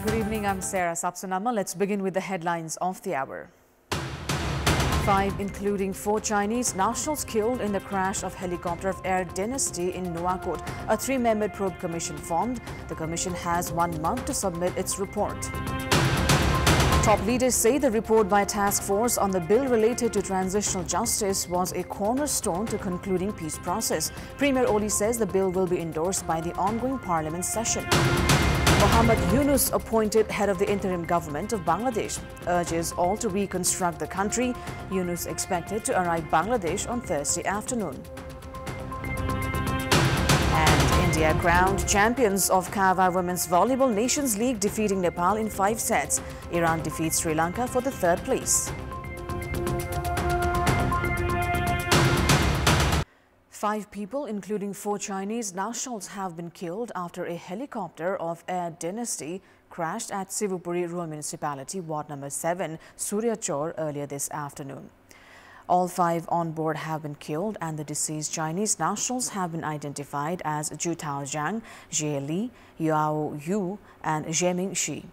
Good evening, I'm Sarah Sapsunama. Let's begin with the headlines of the hour. 5, including 4 Chinese nationals killed in the crash of helicopter of Air Dynasty in Nuwakot. A 3-member probe commission formed. The commission has 1 month to submit its report. Top leaders say the report by a task force on the bill related to transitional justice was a cornerstone to concluding peace process. Premier Oli says the bill will be endorsed by the ongoing parliament session. Mohammad Yunus, appointed head of the interim government of Bangladesh, urges all to reconstruct the country. Yunus expected to arrive Bangladesh on Thursday afternoon. And India crowned champions of Kava Women's Volleyball Nations League, defeating Nepal in 5 sets. Iran defeats Sri Lanka for the 3rd place. 5 people, including 4 Chinese nationals, have been killed after a helicopter of Air Dynasty crashed at Sivupuri Rural Municipality, Ward number 7, Suryachor, earlier this afternoon. All 5 on board have been killed, and the deceased Chinese nationals have been identified as Zhu Taojiang, Jie Li, Yao Yu, and Zheming Shi.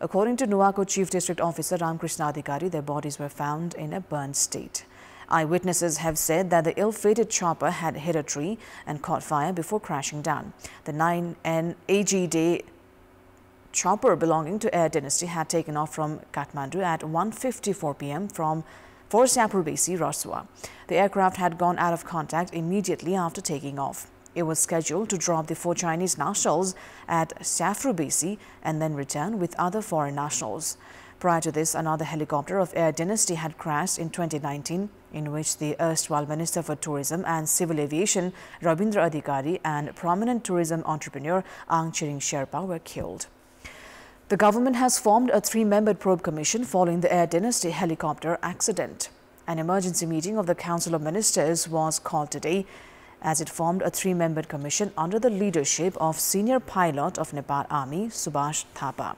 According to Nuwakot Chief District Officer Ramkrishna Adhikari, their bodies were found in a burnt state. Eyewitnesses have said that the ill-fated chopper had hit a tree and caught fire before crashing down. The 9N AG-day chopper belonging to Air Dynasty had taken off from Kathmandu at 1:54 p.m. for Sapurbaisi, Raswa. The aircraft had gone out of contact immediately after taking off. It was scheduled to drop the 4 Chinese nationals at Sapurbaisi and then return with other foreign nationals. Prior to this, another helicopter of Air Dynasty had crashed in 2019, in which the erstwhile Minister for Tourism and Civil Aviation, Rabindra Adhikari, and prominent tourism entrepreneur Ang Chiring Sherpa were killed. The government has formed a 3-member probe commission following the Air Dynasty helicopter accident. An emergency meeting of the Council of Ministers was called today, as it formed a 3-member commission under the leadership of senior pilot of Nepal Army, Subhash Thapa.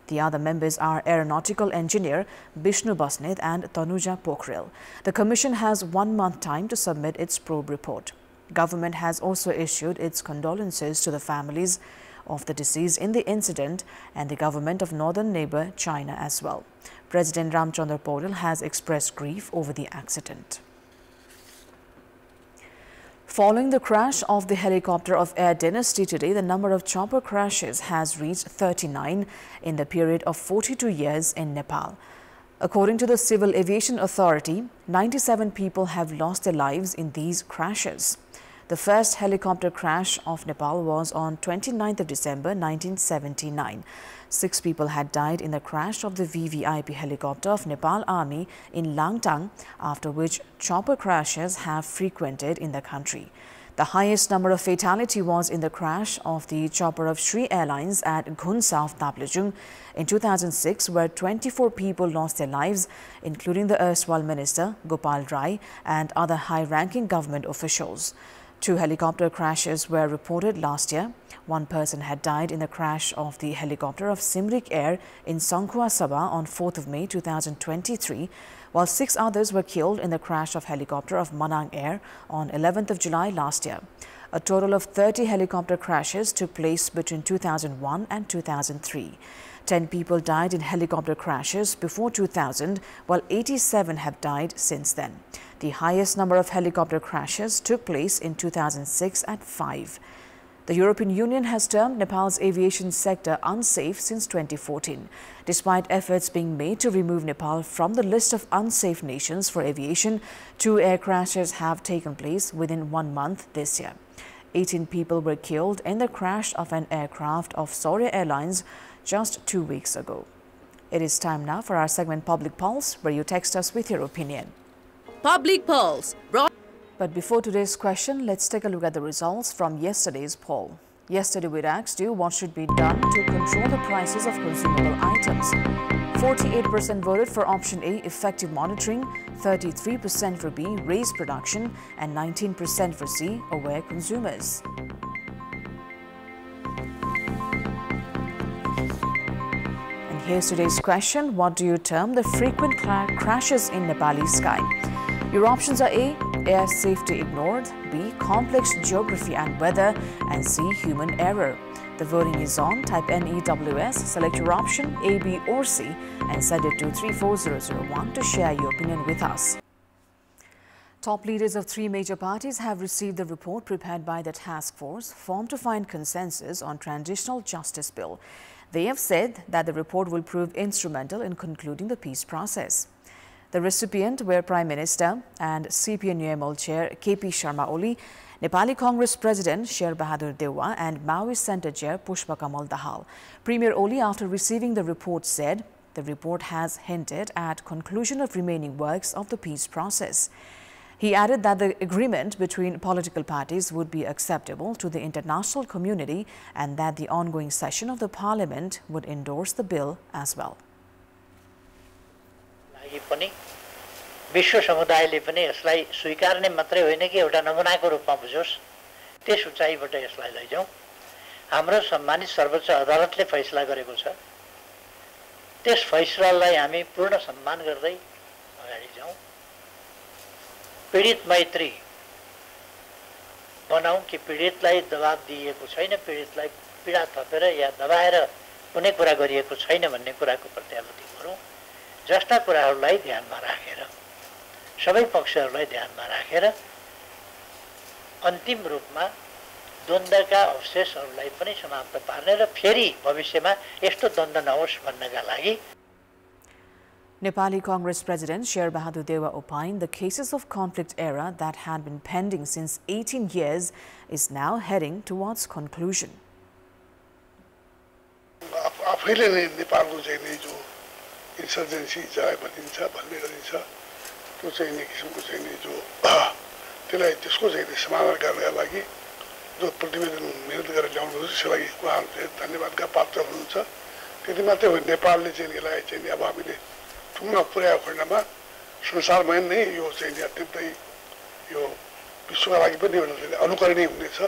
The other members are Aeronautical Engineer Bishnu Basnet and Tanuja Pokhrel. The commission has 1 month time to submit its probe report. Government has also issued its condolences to the families of the deceased in the incident and the government of northern neighbor China as well. President Ramchandra Paudel has expressed grief over the accident. Following the crash of the helicopter of Air Dynasty today, the number of chopper crashes has reached 39 in the period of 42 years in Nepal. According to the Civil Aviation Authority, 97 people have lost their lives in these crashes. The first helicopter crash of Nepal was on 29th of December 1979. 6 people had died in the crash of the VVIP helicopter of Nepal Army in Langtang, after which chopper crashes have frequented in the country. The highest number of fatality was in the crash of the chopper of Sri Airlines at Ghun South, Taplejung in 2006, where 24 people lost their lives, including the erstwhile minister Gopal Rai and other high-ranking government officials. 2 helicopter crashes were reported last year. 1 person had died in the crash of the helicopter of Simrik Air in Songkhua Sabha on 4th of May 2023, while 6 others were killed in the crash of helicopter of Manang Air on 11th of July last year. A total of 30 helicopter crashes took place between 2001 and 2003. 10 people died in helicopter crashes before 2000, while 87 have died since then. The highest number of helicopter crashes took place in 2006 at 5. The European Union has termed Nepal's aviation sector unsafe since 2014. Despite efforts being made to remove Nepal from the list of unsafe nations for aviation, 2 air crashes have taken place within 1 month this year. 18 people were killed in the crash of an aircraft of Saurya Airlines just 2 weeks ago. It is time now for our segment Public Pulse, where you text us with your opinion. Public Pulse. But before today's question, let's take a look at the results from yesterday's poll. Yesterday, we asked you what should be done to control the prices of consumable items. 48% voted for option A, effective monitoring, 33% for B, raise production, and 19% for C, aware consumers. And here's today's question. What do you term the frequent crashes in Nepali sky? Your options are A, air safety ignored, B, complex geography and weather, and C, human error. The voting is on. Type NEWS, select your option A, B or C and send it to 34001 to share your opinion with us. Top leaders of three major parties have received the report prepared by the task force formed to find consensus on Transitional Justice Bill. They have said that the report will prove instrumental in concluding the peace process. The recipient were Prime Minister and CPN-UML Chair KP Sharma Oli, Nepali Congress President Sher Bahadur Dewa and Maoist Center Chair Pushpa Kamal Dahal. Premier Oli, after receiving the report, said the report has hinted at conclusion of remaining works of the peace process. He added that the agreement between political parties would be acceptable to the international community and that the ongoing session of the parliament would endorse the bill as well. विश्व समुदायले पनि यसलाई स्वीकार्ने मात्रै होइन कि एउटा नमुनाको रूपमा बुझोस् त्यस उचाइबाट यसलाई लैजाउँ हाम्रो सम्मानित सर्वोच्च अदालतले फैसला गरेको छ त्यस फैसलालाई हामी पूर्ण सम्मान गर्दै अगाडि जाउँ पीडित मैत्री बनाऊँ कि पीडितलाई दबाब दिएको छैन पीडितलाई पीडा थपेर या दबाएर कुनै कुरा गरिएको छैन भन्ने कुराको प्रत्याभूति गरौँ जस्ता कुराहरूलाई ध्यानमा राखेर सबै पक्षहरूलाई ध्यानमा राखेर अन्तिम रूपमा द्वन्द्वका अवशेषहरूलाई पनि समाप्त पार्ने र फेरि भविष्यमा यस्तो द्वन्द्व नहोस् भन्नका लागि Nepali Congress President Sher Bahadur Dewa opined the cases of conflict era that had been pending since 18 years is now heading towards conclusion. आफैले नै नेपालको चाहिँ नि जो इन्सर्जेन्सी जाय भनिन्छ भन्ने गरिन्छ त्यो चाहिँ नि किसिमको चाहिँ नि जो त्यसलाई त्यसको चाहिँ समाधान गर्नका लागि जो प्रतिवेदन निर्णय गरेर ल्याउनु हुन्छ त्यसलाई उहाँहरू चाहिँ धन्यवादका पात्र हुनुहुन्छ त्यति मात्रै होइन नेपालले चाहिँ यसलाई चाहिँ अब हामीले ठुलो पुर्याएको खण्डमा संसारमा नै यो चाहिँ नि अत्यन्तै यो विश्वका लागि पनि अनुकरणीय हुनेछ.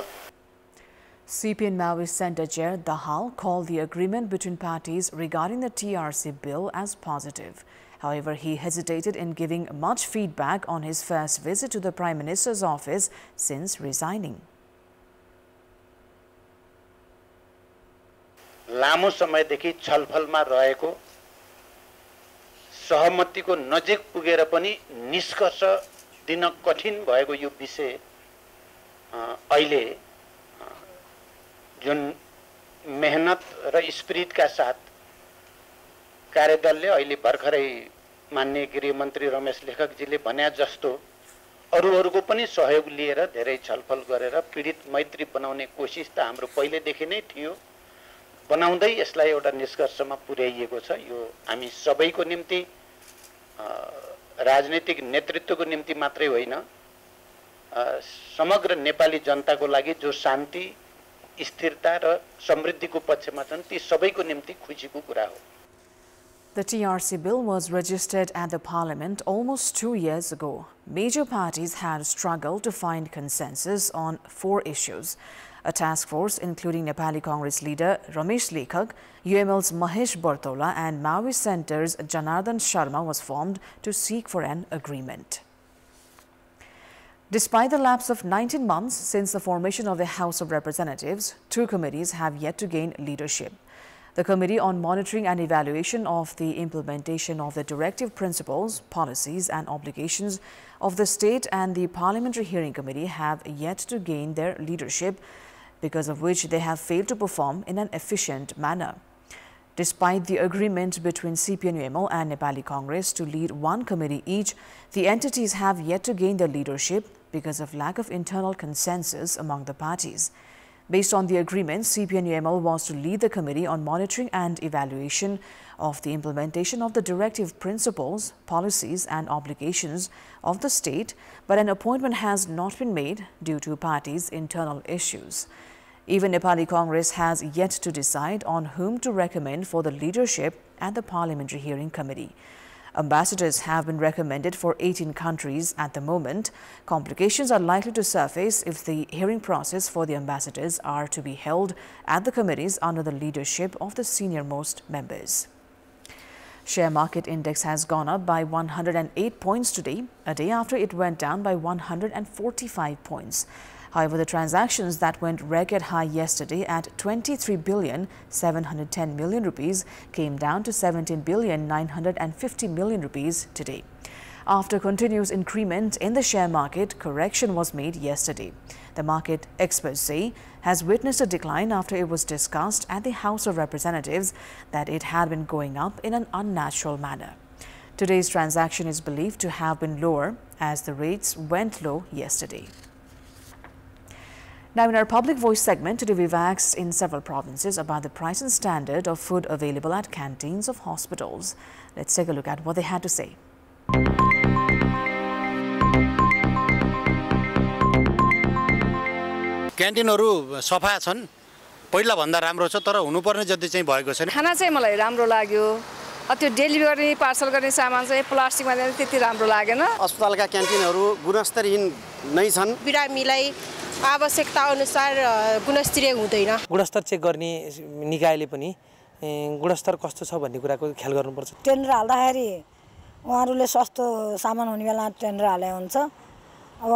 CPN Maoist Center Chair Dahal called the agreement between parties regarding the TRC bill as positive. However, he hesitated in giving much feedback on his first visit to the Prime Minister's office since resigning. लामो समयदेखि छलफलमा रहेको सहमतिको नजिक पुगेर पनि निष्कर्ष दिन कठिन भएको यो विषय अहिले जुन मेहनत र स्पिरिटका साथ कार्यदलले अहिले भर्खरै माननीय गृहमन्त्री रमेश लेखकजीले भने जस्तो अरूहरूको पनि सहयोग लिएर धेरै छलफल गरेर पीडित मैत्री बनाउने कोसिस त हाम्रो पहिलेदेखि नै थियो बनाउँदै यसलाई एउटा निष्कर्षमा पुर्याइएको छ. यो हामी सबैको निम्ति राजनीतिक नेतृत्वको निम्ति मात्रै होइन समग्र नेपाली जनताको लागि जो शान्ति स्थिरता र समृद्धिको पक्षमा छन् ती सबैको निम्ति खुसीको कुरा हो. The TRC bill was registered at the parliament almost 2 years ago. Major parties had struggled to find consensus on 4 issues. A task force including Nepali Congress leader Ramesh Lekhak, UML's Mahesh Bartola and Maoist Center's Janardhan Sharma was formed to seek for an agreement. Despite the lapse of 19 months since the formation of the House of Representatives, 2 committees have yet to gain leadership. The Committee on Monitoring and Evaluation of the Implementation of the Directive Principles, Policies and Obligations of the State and the Parliamentary Hearing Committee have yet to gain their leadership, because of which they have failed to perform in an efficient manner. Despite the agreement between CPN-UML and Nepali Congress to lead 1 committee each, the entities have yet to gain their leadership because of lack of internal consensus among the parties. Based on the agreement, CPN-UML was to lead the Committee on Monitoring and Evaluation of the Implementation of the Directive Principles, Policies and Obligations of the State, but an appointment has not been made due to parties' internal issues. Even Nepali Congress has yet to decide on whom to recommend for the leadership at the Parliamentary Hearing Committee. Ambassadors have been recommended for 18 countries at the moment. Complications are likely to surface if the hearing process for the ambassadors are to be held at the committees under the leadership of the senior-most members. Share market index has gone up by 108 points today, a day after it went down by 145 points. However, the transactions that went record high yesterday at 23,710 billion rupees came down to 17,950 billion rupees today. After continuous increment in the share market, correction was made yesterday. The market, experts say, has witnessed a decline after it was discussed at the House of Representatives that it had been going up in an unnatural manner. Today's transaction is believed to have been lower as the rates went low yesterday. Now, in our Public Voice segment, today we've asked in several provinces about the price and standard of food available at canteens of hospitals. Let's take a look at what they had to say. क्यान्टिनहरु सफा छन् पहिला भन्दा राम्रो छ तर हुनुपर्ने जति चाहिँ भएको छैन खाना चाहिँ मलाई राम्रो लाग्यो त्यो डेलिभरी पार्सल गर्ने सामान चाहिँ प्लास्टिकमा चाहिँ त्यति राम्रो लागेन अस्पतालका क्यान्टिनहरु गुणस्तरहीन नै छन् बिरामीलाई आवश्यकता अनुसार गुणस्तरीय हुँदैन गुणस्तर चेक गर्ने निकायले पनि गुणस्तर कस्तो छ भन्ने कुराको ख्याल गर्नुपर्छ टेन्डर हाल्दाखेरि उहाँहरुले सस्तो सामान हुने बेला टेन्डर हाले हुन्छ अब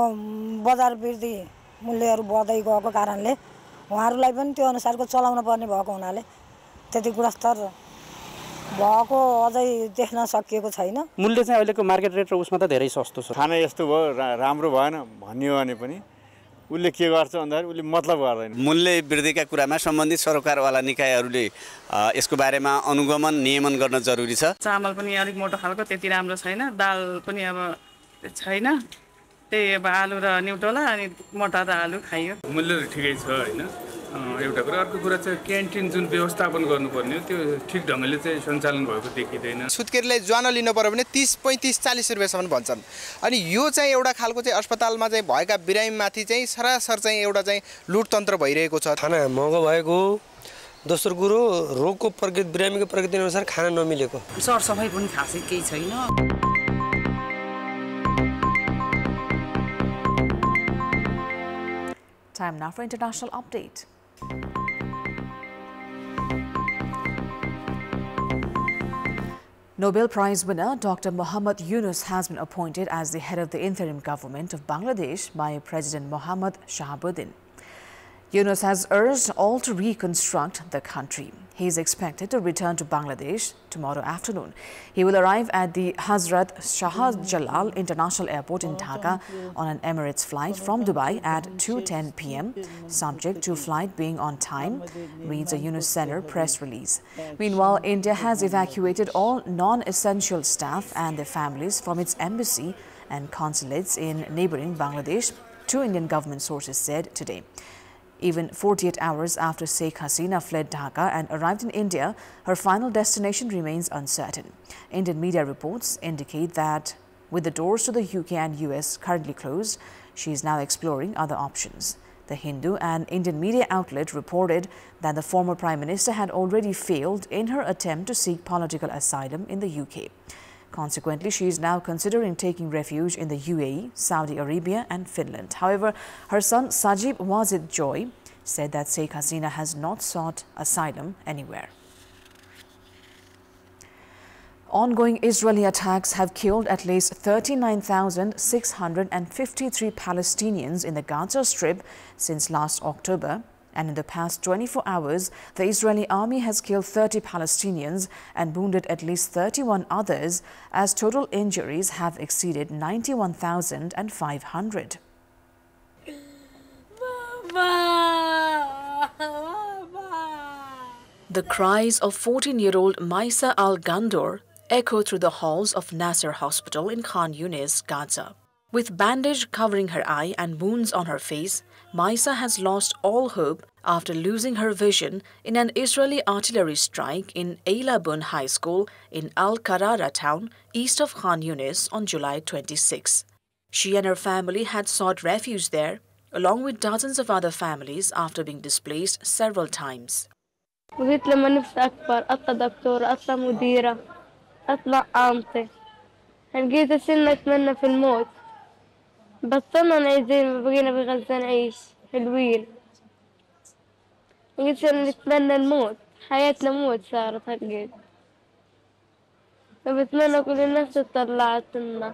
बजार वृद्धि मूल्यहरु बढ्दै गएको कारणले उहाँहरुलाई पनि त्यो अनुसारको चलाउन पर्ने भएको हुनाले त्यति गुणस्तर भएको अझै देख्न सकिएको छैन मूल्य चाहिँ अहिलेको मार्केट रेट र उसमा त धेरै सस्तो छ खाना यस्तो भयो राम्रो भएन भन्ने हो भने पनि उले के गर्छ भन्दाखेरि उले मतलब गर्दैन मूल्य वृद्धिका कुरामा सम्बन्धित सरकारवाला निकायहरुले यसको बारेमा अनुगमन नियमन गर्न जरुरी छ चामल पनि अलिक मोटो खालको त्यति राम्रो छैन दाल पनि अब छैन त्यही अब आलु र न्युट्रोला अनि मटर र आलु खाइयो मूल्य ठिकै छ हैन एउटा कुरा अर्को कुरा चाहिँ क्यान्टिन जुन व्यवस्थापन गर्नुपर्ने हो त्यो ठीक ढंगले चाहिँ सञ्चालन भएको देखिदैन सुत्केरीले ज्वानो लिनु पर्यो भने 30 35 40 रुपैयाँसम्म भन्छन् अनि यो चाहिँ एउटा खालको चाहिँ अस्पतालमा चाहिँ भएका बिरामीमाथि चाहिँ सरासर चाहिँ एउटा चाहिँ लुटतन्त्र भइरहेको छ खाना महँगो भएको दोस्रो कुरो रोगको प्रकृति बिरामीको प्रकृति अनुसार खाना नमिलेको सरसफाइ पनि खासै केही छैन Time now for international update. Nobel Prize winner Dr. Muhammad Yunus has been appointed as the head of the interim government of Bangladesh by President Mohammad Shahabuddin. Yunus has urged all to reconstruct the country. He is expected to return to Bangladesh tomorrow afternoon. He will arrive at the Hazrat Shah Jalal International Airport in Dhaka on an Emirates flight from Dubai at 2:10 p.m., subject to flight being on time, reads a Yunus Center press release. Meanwhile, India has evacuated all non-essential staff and their families from its embassy and consulates in neighboring Bangladesh, two Indian government sources said today. Even 48 hours after Sheikh Hasina fled Dhaka and arrived in India, her final destination remains uncertain. Indian media reports indicate that with the doors to the UK and US currently closed, she is now exploring other options. The Hindu and Indian media outlet reported that the former Prime Minister had already failed in her attempt to seek political asylum in the UK. Consequently, she is now considering taking refuge in the UAE, Saudi Arabia and Finland. However, her son Sajib Wazid Joy said that Sheikh Hasina has not sought asylum anywhere. Ongoing Israeli attacks have killed at least 39,653 Palestinians in the Gaza Strip since last October. And in the past 24 hours, the Israeli army has killed 30 Palestinians and wounded at least 31 others, as total injuries have exceeded 91,500. The cries of 14-year-old Maisa Al-Gandor echo through the halls of Nasser Hospital in Khan Yunis, Gaza. With bandage covering her eye and wounds on her face, Maisa has lost all hope after losing her vision in an Israeli artillery strike in Eilabun High School in Al-Qarara town, east of Khan Yunis, on July 26. She and her family had sought refuge there, along with dozens of other families after being displaced several times. بغيت لما نفسي أكبر أطلع دكتورة أطلع مديرة أطلع عامتي لقيت أصير أتمنى في الموت بطلنا نعيش زي ما بقينا بغزة نعيش حلوين لقيت نتمنى الموت حياتنا موت صارت هالقد فبتمنى كل الناس تطلعت لنا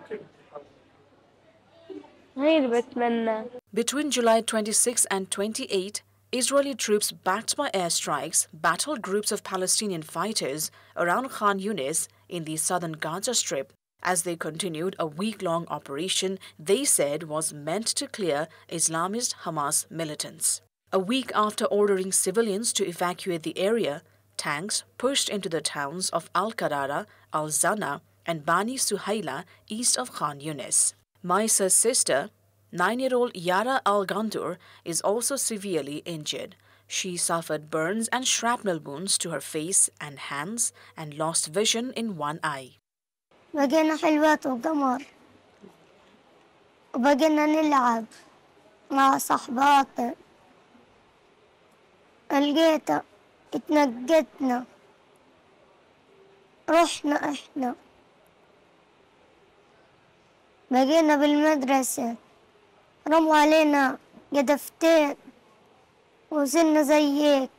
هاي اللي بتمنى. Between July 26 and 28, Israeli troops backed by airstrikes battled groups of Palestinian fighters around Khan Yunis in the southern Gaza Strip as they continued a week-long operation they said was meant to clear Islamist Hamas militants. A week after ordering civilians to evacuate the area, tanks pushed into the towns of Al-Qarara, Al-Zana, and Bani Suhaila east of Khan Yunis. Maisa's sister, 9-year-old Yara Al-Gandur, is also severely injured. She suffered burns and shrapnel wounds to her face and hands and lost vision in one eye. بقينا حلوات وقمر وبقينا نلعب مع صحباتنا لقيتها اتنقدنا رحنا احنا بقينا بالمدرسة رموا علينا قدفتين وصلنا زيك.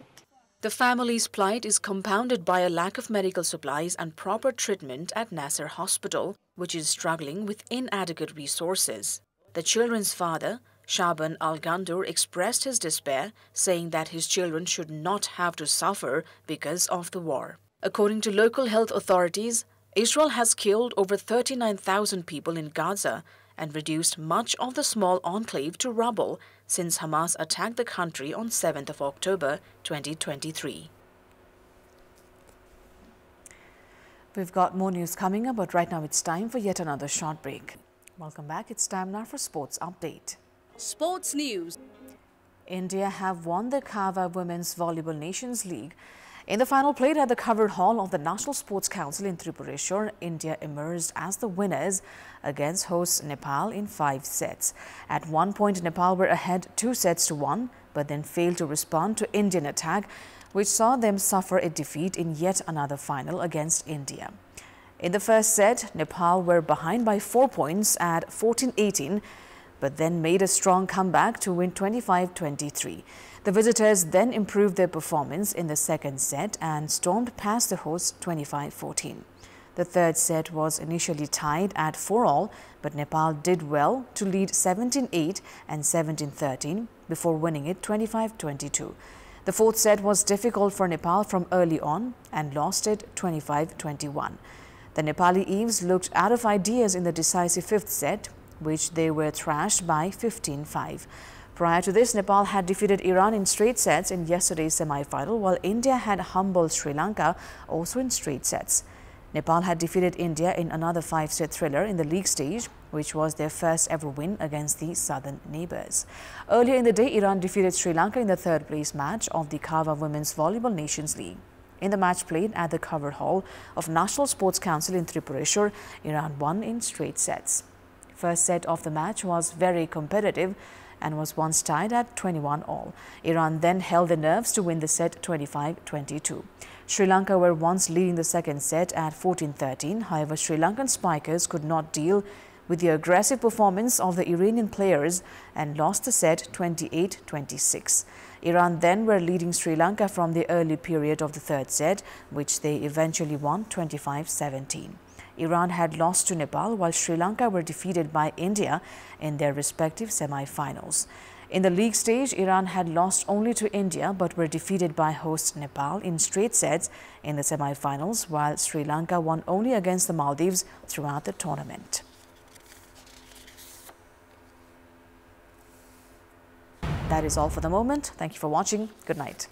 The family's plight is compounded by a lack of medical supplies and proper treatment at Nasser Hospital, which is struggling with inadequate resources. The children's father, Shaban Al-Gandur, expressed his despair, saying that his children should not have to suffer because of the war. According to local health authorities, Israel has killed over 39,000 people in Gaza and reduced much of the small enclave to rubble since Hamas attacked the country on 7th of October 2023. We've got more news coming up, but right now it's time for yet another short break. Welcome back. It's time now for Sports Update. Sports News. India have won the Kava Women's Volleyball Nations League. In the final played at the covered hall of the National Sports Council in Tripureshwar, India emerged as the winners against hosts Nepal in 5 sets. At one point, Nepal were ahead 2-1, but then failed to respond to Indian attack, which saw them suffer a defeat in yet another final against India. In the first set, Nepal were behind by 4 points at 14-18, but then made a strong comeback to win 25-23. The visitors then improved their performance in the second set and stormed past the hosts 25-14. The third set was initially tied at 4-all, but Nepal did well to lead 17-8 and 17-13 before winning it 25-22. The fourth set was difficult for Nepal from early on and lost it 25-21. The Nepali Eves looked out of ideas in the decisive fifth set, which they were thrashed by 15-5. Prior to this, Nepal had defeated Iran in straight sets in yesterday's semi-final, while India had humbled Sri Lanka also in straight sets. Nepal had defeated India in another 5-set thriller in the league stage, which was their first ever win against the southern neighbours. Earlier in the day, Iran defeated Sri Lanka in the third-place match of the Kava Women's Volleyball Nations League. In the match played at the covered hall of National Sports Council in Tripureshwar, Iran won in straight sets. First set of the match was very competitive and was once tied at 21-all. Iran then held the nerves to win the set 25-22. Sri Lanka were once leading the second set at 14-13. However, Sri Lankan spikers could not deal with the aggressive performance of the Iranian players and lost the set 28-26. Iran then were leading Sri Lanka from the early period of the third set, which they eventually won 25-17. Iran had lost to Nepal, while Sri Lanka were defeated by India in their respective semi-finals. In the league stage, Iran had lost only to India but were defeated by host Nepal in straight sets in the semi-finals, while Sri Lanka won only against the Maldives throughout the tournament. That is all for the moment. Thank you for watching. Good night.